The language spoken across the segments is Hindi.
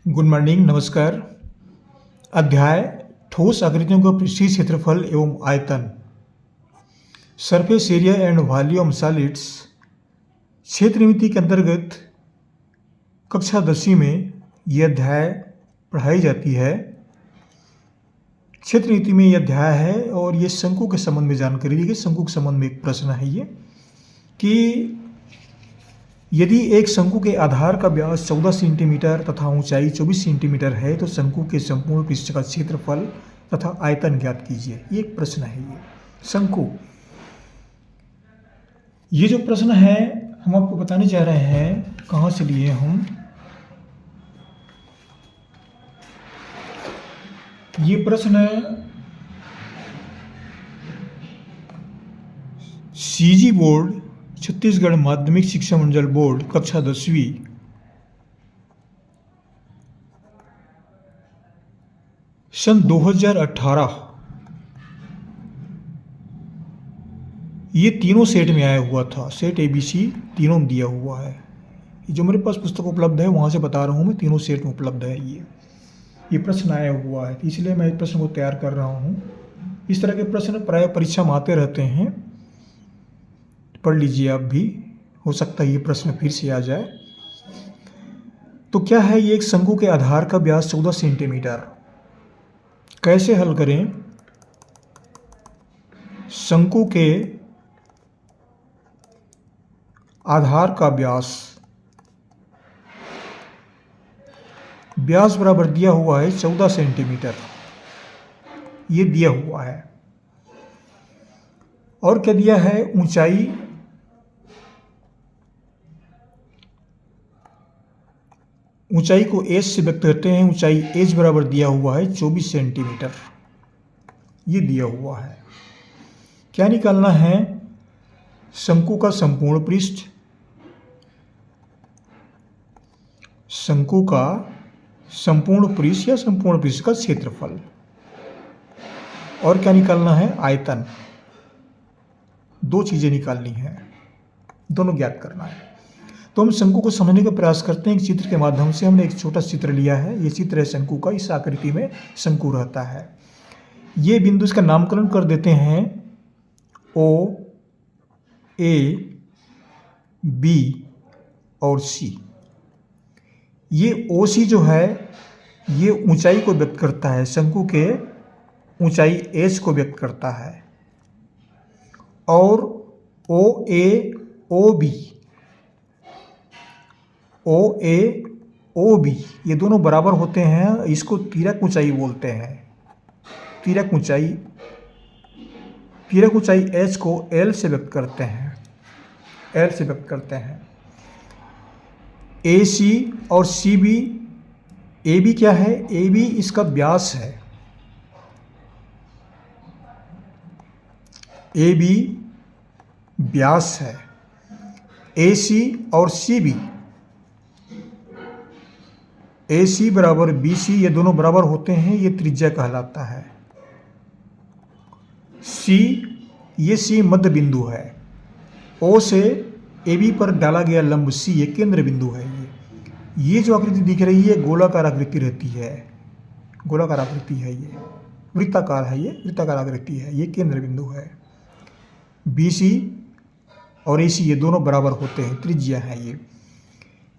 गुड मॉर्निंग, नमस्कार। अध्याय ठोस आकृतियों का पृष्ठीय क्षेत्रफल एवं आयतन। Surface area and volume solids. क्षेत्रमिति के अंतर्गत कक्षा 10वीं में यह अध्याय पढ़ाई जाती है। क्षेत्रमिति में यह अध्याय है और ये शंकु के संबंध में जानकारी दी गई। शंकु के संबंध में एक प्रश्न है ये कि यदि एक शंकु के आधार का व्यास 14 सेंटीमीटर तथा ऊंचाई 24 सेंटीमीटर है तो शंकु के संपूर्ण पृष्ठ का क्षेत्रफल तथा आयतन ज्ञात कीजिए। ये एक प्रश्न है। ये शंकु, ये जो प्रश्न है हम आपको बताने जा रहे हैं। कहाँ से लिए हम? ये प्रश्न सीजी बोर्ड, छत्तीसगढ़ माध्यमिक शिक्षा मंडल बोर्ड, कक्षा 10वीं, सन 2018, ये तीनों सेट में आया हुआ था। सेट ABC तीनों में दिया हुआ है। ये जो मेरे पास पुस्तक उपलब्ध है वहाँ से बता रहा हूँ मैं, तीनों सेट में उपलब्ध है। ये प्रश्न आया हुआ है, इसलिए मैं इस प्रश्न को तैयार कर रहा हूँ। इस तरह के प्रश्न प्राय परीक्षा में आते रहते हैं, पढ़ लीजिए आप भी, हो सकता है ये प्रश्न फिर से आ जाए। तो क्या है ये? एक शंकु के आधार का व्यास 14 सेंटीमीटर। कैसे हल करें? शंकु के आधार का व्यास बराबर दिया हुआ है 14 सेंटीमीटर, ये दिया हुआ है। और क्या दिया है? ऊंचाई को h से व्यक्त करते हैं। ऊंचाई h बराबर दिया हुआ है 24 सेंटीमीटर, ये दिया हुआ है। क्या निकालना है? शंकु का संपूर्ण पृष्ठ, शंकु का संपूर्ण पृष्ठ या संपूर्ण पृष्ठ का क्षेत्रफल। और क्या निकालना है? आयतन। दो चीजें निकालनी है, दोनों ज्ञात करना है। तो हम शंकु को समझने का प्रयास करते हैं एक चित्र के माध्यम से। हमने एक छोटा चित्र लिया है। ये चित्र है शंकु का। इस आकृति में शंकु रहता है। ये बिंदु, इसका नामकरण कर देते हैं O, A, B और C। ये OC जो है ये ऊंचाई को व्यक्त करता है, शंकु के ऊंचाई h को व्यक्त करता है। और OA, OB ये दोनों बराबर होते हैं। इसको तिर्यक ऊंचाई बोलते हैं। तिर्यक ऊंचाई h को L से व्यक्त करते हैं। AC और CB, AB क्या है? AB इसका व्यास है। AB व्यास है। AC और CB, AC बराबर BC, ये दोनों बराबर होते हैं, ये त्रिज्या कहलाता है। C, ये C मध्य बिंदु है। O से AB पर डाला गया लंब C, ये केंद्र बिंदु है। ये जो आकृति दिख रही है गोलाकार आकृति रहती है। गोलाकार आकृति है, ये वृत्ताकार है। ये वृत्ताकार आकृति है, ये केंद्र बिंदु है। BC और AC ये दोनों बराबर होते हैं, त्रिज्या है।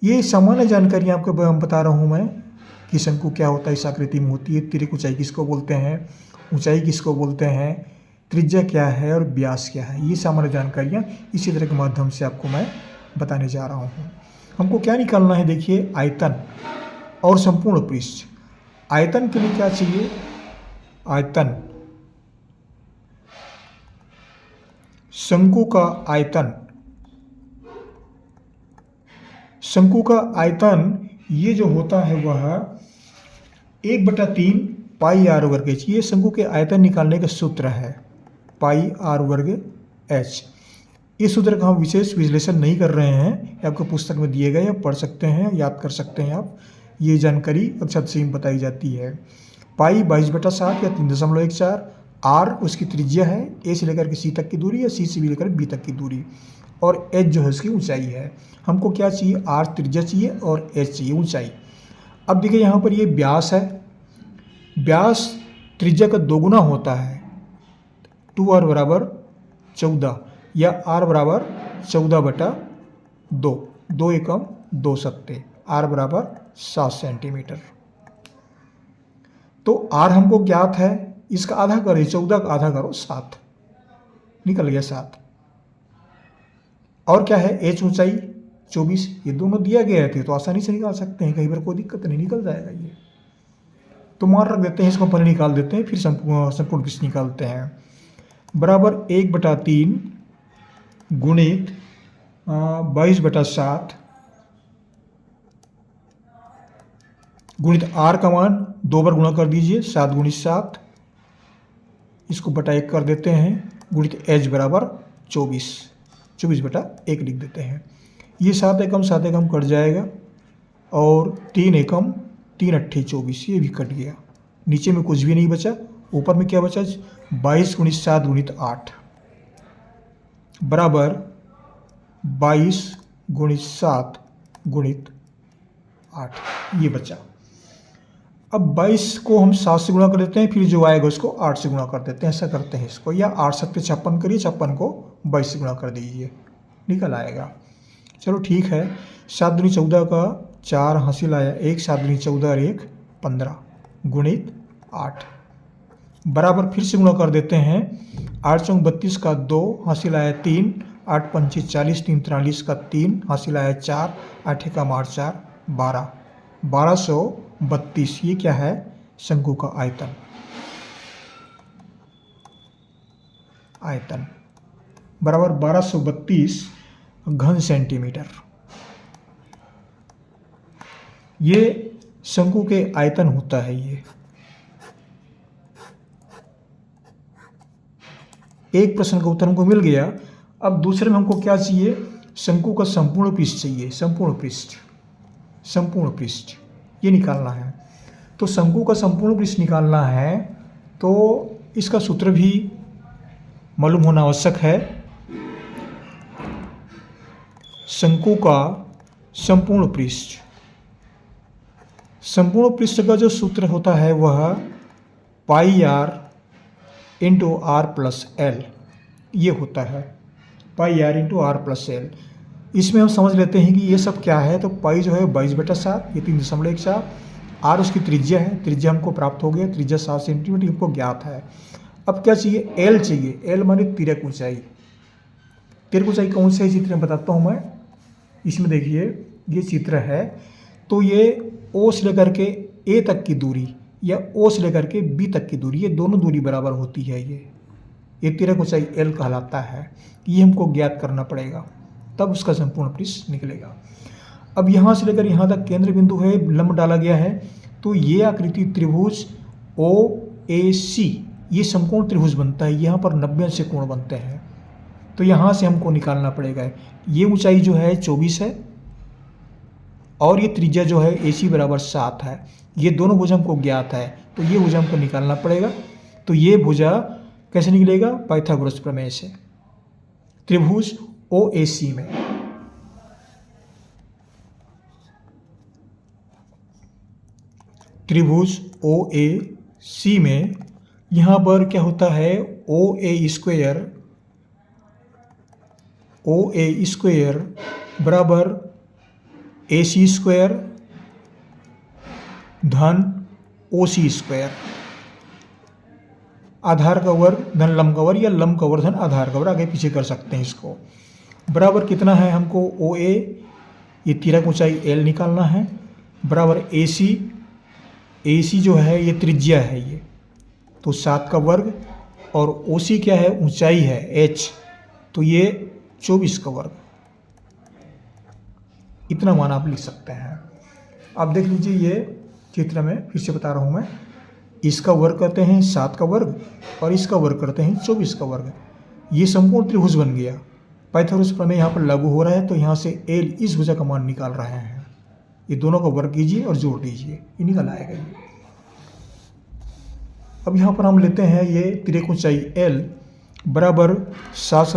ये सामान्य जानकारी आपको मैं बता रहा हूँ मैं कि शंकु क्या होता है, इस आकृति में होती है। तिर्यक ऊंचाई किसको बोलते हैं, ऊंचाई किसको बोलते हैं, त्रिज्या क्या है और व्यास क्या है, ये सामान्य जानकारियाँ इसी तरह के माध्यम से आपको मैं बताने जा रहा हूँ। हमको क्या निकालना है? देखिए, आयतन और संपूर्ण पृष्ठ। आयतन के लिए क्या चाहिए? आयतन, शंकु का आयतन। शंकु का आयतन ये जो होता है वह 1/3 पाई आर वर्ग h। ये शंकु के आयतन निकालने का सूत्र है, पाई आर वर्ग h। इस सूत्र का हम विशेष विश्लेषण नहीं कर रहे हैं, आपको पुस्तक में दिए गए, आप पढ़ सकते हैं, याद कर सकते हैं आप। ये जानकारी कक्षा 10 में बताई जाती है। पाई 22/7 या 3.14। आर उसकी त्रिज्या है, ए से लेकर के सी तक की दूरी या सी से भी लेकर बी तक की दूरी। और एच जो है उसकी ऊंचाई है। हमको क्या चाहिए? आर त्रिज्या चाहिए और एच चाहिए ऊंचाई। अब देखिए यहाँ पर ये व्यास है, व्यास त्रिज्या का दोगुना होता है, 2r बराबर 14 या r बराबर 14/2, 2 एकम 2 सत्ते, r बराबर 7 सेंटीमीटर। तो r हमको ज्ञात है, इसका आधा करो, 14 का आधा करो 7, निकल गया 7। और क्या है, h ऊंचाई 24, ये दोनों दिया गया थे तो आसानी से निकाल सकते हैं, कहीं पर कोई दिक्कत नहीं, निकल जाएगा ये। तो मान रख देते हैं, इसको पहले निकाल देते हैं, फिर संपूर्ण पृष्ठ निकालते हैं। बराबर 1/3 गुणित 22/7 गुणित r का मान 2 बार गुणा कर दीजिए, 7 गुणित 7, इसको बटा 1 कर देते हैं, गुणित h बराबर 24/1 लिख देते हैं। ये 7 एकम कट जाएगा और 3 एकम 3 अट्ठे 24, ये भी कट गया, नीचे में कुछ भी नहीं बचा, ऊपर में क्या बचा, 22 गुणित 7 गुणित 8 बराबर 22 गुणित 7 गुणित 8, ये बचा। अब 22 को हम 7 से गुणा कर देते हैं, फिर जो आएगा उसको 8 से गुणा कर देते हैं, ऐसा करते हैं इसको, या 8 7 पे 56 करिए, 56 को 22 से गुणा कर दीजिए, निकल आएगा। चलो ठीक है, 7 दूनी 14 का 4 हासिल आया 1, 7 दूनी 14 और 1 15 गुणित 8 बराबर, फिर से गुणा कर देते हैं, 8 चौक 32 का 2 हासिल आया 3, 8 पंचे 40, 3 43 का 3 हासिल आया 4, 8 का मार 4 12, 1232, ये क्या है, शंकु का आयतन, आयतन बराबर 1232 घन सेंटीमीटर। ये शंकु के आयतन होता है। ये एक प्रश्न का उत्तर हमको मिल गया। अब दूसरे में हमको क्या चाहिए, शंकु का संपूर्ण पृष्ठ चाहिए, संपूर्ण पृष्ठ ये निकालना है। तो शंकु का संपूर्ण पृष्ठ निकालना है तो इसका सूत्र भी मालूम होना आवश्यक है। शंकु का संपूर्ण पृष्ठ का जो सूत्र होता है वह πr × r+l, ये होता है πr × r+l। इसमें हम समझ लेते हैं कि ये सब क्या है। तो पाई जो है 22/7, ये 3.14, r उसकी त्रिज्या है, त्रिज्या हमको प्राप्त हो गया, त्रिज्या 7 सेंटीमीटर हमको ज्ञात है। अब क्या चाहिए, l चाहिए, l माने तिर्यक ऊंचाई। तिर्यक ऊंचाई कौन सी है चित्र में बताता हूँ मैं। इसमें देखिए ये चित्र है, तो ये O से लेकर के A तक की दूरी या O से लेकर के B तक की दूरी, ये दोनों दूरी बराबर होती है। ये तिर्यक ऊंचाई L कहलाता है। ये हमको ज्ञात करना पड़ेगा, तब उसका संपूर्ण पृष्ठ निकलेगा। अब यहाँ से लेकर यहाँ तक केंद्र बिंदु है, लंब डाला गया है, तो ये आकृति त्रिभुज OAC ये समकोण त्रिभुज बनता है। यहाँ पर 90 अंश कोण बनते हैं, तो यहाँ से हमको निकालना पड़ेगा। ये ऊंचाई जो है 24 है और ये त्रिज्या जो है AC बराबर 7 है। ये दोनों भुजा हमको ज्ञात है, तो ये भुजा हमको निकालना पड़ेगा। तो ये भुजा कैसे निकलेगा, पाइथागोरस प्रमेय से। त्रिभुज OAC में त्रिभुज OAC में यहाँ पर क्या होता है, OA स्क्वायर बराबर AC स्क्वायर धन OC स्क्वायर, आधार का वर्ग धन लंब का वर्ग या लंब का वर्ग धन आधार का वर्ग, आगे पीछे कर सकते हैं इसको। बराबर कितना है, हमको OA ये तिर्यक ऊंचाई L निकालना है, बराबर AC जो है ये त्रिज्या है, ये तो 7 का वर्ग, और OC क्या है, ऊंचाई है H, तो ये 24 का वर्ग। इतना मान आप लिख सकते हैं। अब देख लीजिए ये चित्र में फिर से बता रहा हूँ मैं, इसका वर्ग करते हैं 7 का वर्ग और इसका वर्ग करते हैं 24 का वर्ग। ये समकोण त्रिभुज बन गया। पाइथागोरस प्रमेय यहाँ पर लागू हो रहा है, तो यहाँ से L इस भुजा का मान निकाल रहे हैं। ये दोनों का वर्ग कीजिए और जोड़ दीजिए, ये निकल आएगा ये। अब यहाँ पर हम लेते हैं ये तिर्यक ऊंचाई L बराबर 7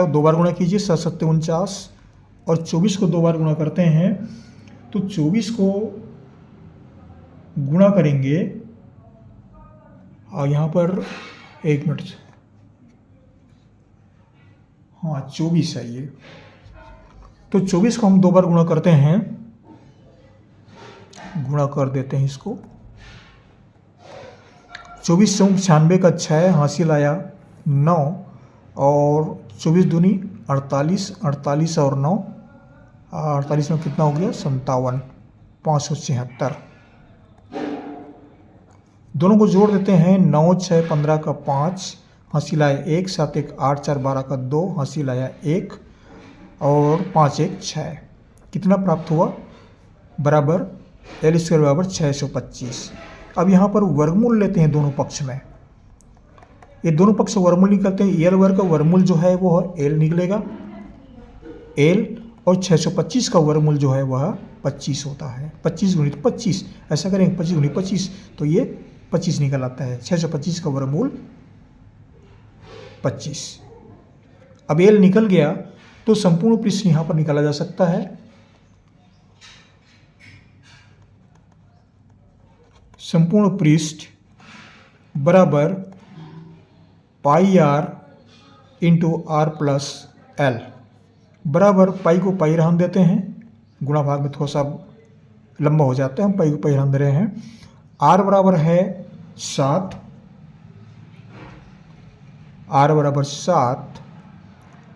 2 बार गुणा कीजिए, 7 7 49 और 24 को 2 बार गुणा करते हैं तो 24 को गुणा करेंगे, और यहाँ पर 1 मिनट, हाँ 24 है ये। तो 24 को हम 2 बार गुणा करते हैं, गुणा कर देते हैं इसको। 24 से 96 का 6 हासिल आया 9, और 24 दूनी 48, 48 और 9, 48 में कितना हो गया 57, 576। दोनों को जोड़ देते हैं, 9 6 15 का 5 हासिल आया 1, 7 1 8 4 12 का 2 हासिल आया 1, और 5 1 6। कितना प्राप्त हुआ, बराबर L स्क्वायर बराबर 625। अब यहाँ पर वर्गमूल लेते हैं दोनों पक्ष में, ये दोनों पक्ष वर्गमूल निकलते हैं। L वर्ग का वर्गमूल जो है वो L निकलेगा, L, और 625 का वर्गमूल जो है वह 25 होता है। 25 गुणित 25, ऐसा करेंगे 25 गुणित 25, तो ये 25 निकल आता है। 625 का वर्गमूल 25। अब L निकल गया तो संपूर्ण पृष्ठ यहाँ पर निकाला जा सकता है। संपूर्ण पृष्ठ बराबर pi R into R plus L, बराबर पाई को पाई रहने देते हैं, गुणा भाग में थोड़ा सा लंबा हो जाता है, हम पाई को पाई रहने दे रहे हैं। आर बराबर है 7, आर बराबर 7,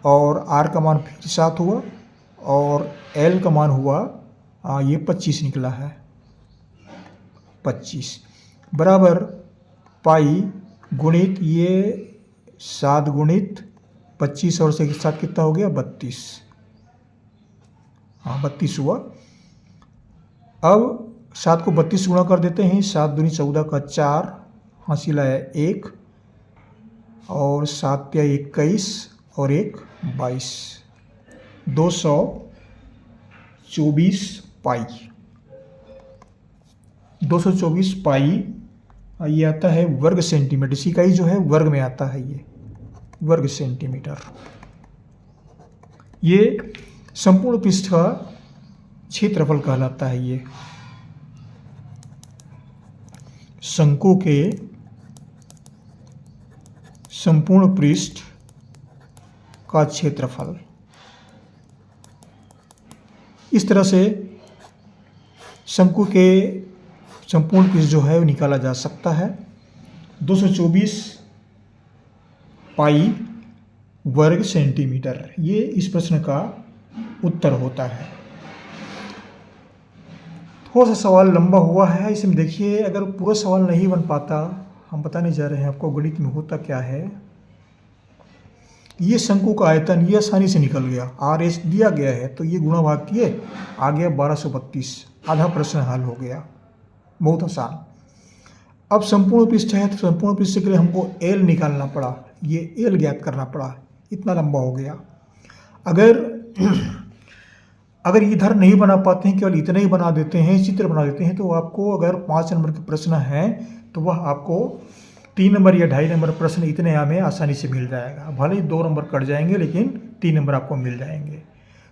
और आर का मान फिर 7 हुआ, और एल का मान हुआ ये 25 निकला है, 25 बराबर पाई गुणित ये 7 गुणित 25 और 7 कितना हो गया 32, हाँ 32 हुआ। अब 7 को 32 गुणा कर देते हैं, 7 दूनी 14 का 4 हासिल आया 1, और 7 या 21 और 1 22, 224 पाई। 224 पाई ये आता है वर्ग सेंटीमीटर, इसी इकाई जो है वर्ग में आता है, ये वर्ग सेंटीमीटर। ये संपूर्ण पृष्ठ का क्षेत्रफल कहलाता है। ये शंकु के संपूर्ण पृष्ठ का क्षेत्रफल। इस तरह से शंकु के संपूर्ण पृष्ठ जो है वो निकाला जा सकता है। 224 पाई वर्ग सेंटीमीटर, ये इस प्रश्न का उत्तर होता है। थोड़ा सा सवाल लंबा हुआ है, इसमें देखिए अगर पूरा सवाल नहीं बन पाता, हम बताने जा रहे हैं आपको गणित में होता क्या है। ये शंकु का आयतन ये आसानी से निकल गया, आर एस दिया गया है तो ये गुणा भाग किए आ गया 1232, आधा प्रश्न हल हो गया, बहुत आसान। अब संपूर्ण पृष्ठ है तो संपूर्ण पृष्ठ के लिए हमको एल निकालना पड़ा, ये एल ज्ञात करना पड़ा, इतना लंबा हो गया। अगर इधर नहीं बना पाते हैं, केवल इतना ही बना देते हैं, चित्र बना देते हैं, तो आपको अगर 5 नंबर के प्रश्न हैं तो वह आपको 3 नंबर या 2.5 नंबर प्रश्न इतने में आसानी से मिल जाएगा। भले ही 2 नंबर कट जाएंगे लेकिन 3 नंबर आपको मिल जाएंगे।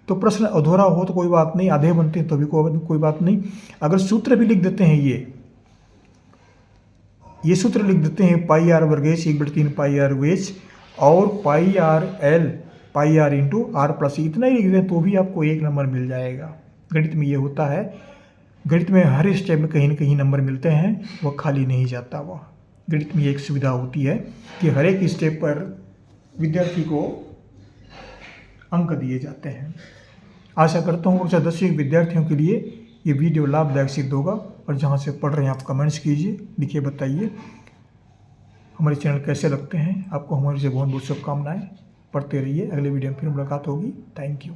तो प्रश्न अधूरा हो तो कोई बात नहीं, आधे बनते हैं तो भी कोई बात नहीं। अगर सूत्र भी लिख देते हैं, ये सूत्र लिख देते हैं, पाई आर वर्ग एच 1/3 पाई आर वेच, और pi R L pi R into R plus, इतना ही लिख दें तो भी आपको 1 नंबर मिल जाएगा। गणित में ये होता है, गणित में हर स्टेप में कहीं न कहीं नंबर मिलते हैं, वह खाली नहीं जाता। वह गणित में एक सुविधा होती है कि हर एक स्टेप पर विद्यार्थी को अंक दिए जाते हैं। आशा करता हूँ कक्षा 10वीं के विद्यार्थियों के लिए ये वीडियो लाभदायक सिद्ध होगा, और जहाँ से पढ़ रहे हैं आप कमेंट्स कीजिए, लिखिए, बताइए हमारे चैनल कैसे लगते हैं। आपको हमारी से बहुत बहुत शुभकामनाएं, पढ़ते रहिए। अगले वीडियो में फिर मुलाकात होगी। Thank you.